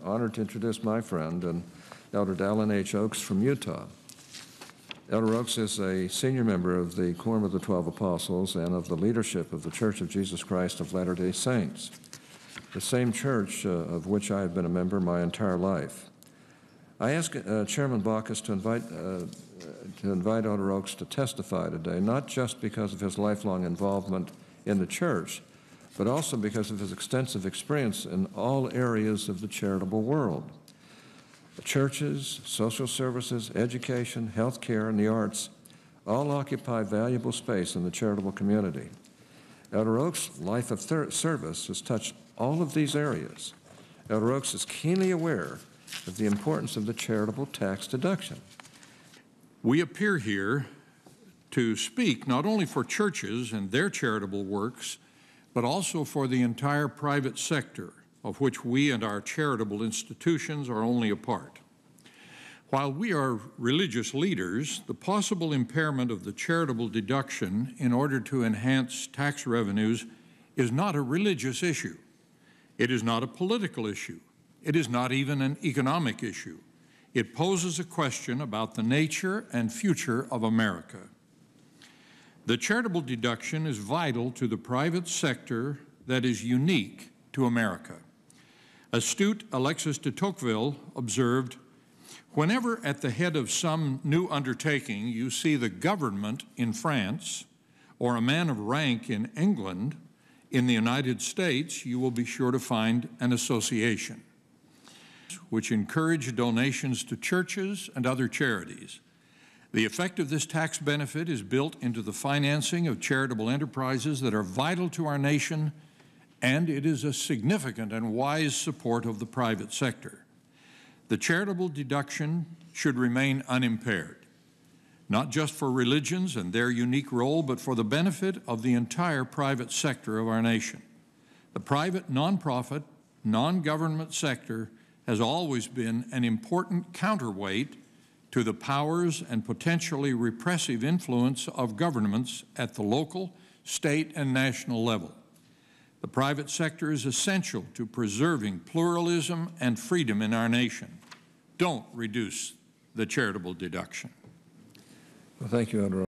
honored to introduce my friend, and Elder Dallin H. Oaks from Utah. Elder Oaks is a senior member of the Quorum of the 12 Apostles and of the leadership of the Church of Jesus Christ of Latter-day Saints, the same church of which I have been a member my entire life. I asked Chairman Baucus to invite Elder Oaks to testify today, not just because of his lifelong involvement in the church, but also because of his extensive experience in all areas of the charitable world. The churches, social services, education, health care, and the arts all occupy valuable space in the charitable community. Elder Oaks' life of service has touched all of these areas. Elder Oaks is keenly aware of the importance of the charitable tax deduction. We appear here to speak not only for churches and their charitable works, but also for the entire private sector, of which we and our charitable institutions are only a part. While we are religious leaders, the possible impairment of the charitable deduction in order to enhance tax revenues is not a religious issue. It is not a political issue. It is not even an economic issue. It poses a question about the nature and future of America. The charitable deduction is vital to the private sector that is unique to America. Astute Alexis de Tocqueville observed, "Whenever at the head of some new undertaking you see the government in France or a man of rank in England, in the United States, you will be sure to find an association," which encourage donations to churches and other charities. The effect of this tax benefit is built into the financing of charitable enterprises that are vital to our nation, and it is a significant and wise support of the private sector. The charitable deduction should remain unimpaired, not just for religions and their unique role, but for the benefit of the entire private sector of our nation. The private, nonprofit, non-government sector has always been an important counterweight to the powers and potentially repressive influence of governments at the local, state, and national level. The private sector is essential to preserving pluralism and freedom in our nation. Don't reduce the charitable deduction. Well, thank you, Elder.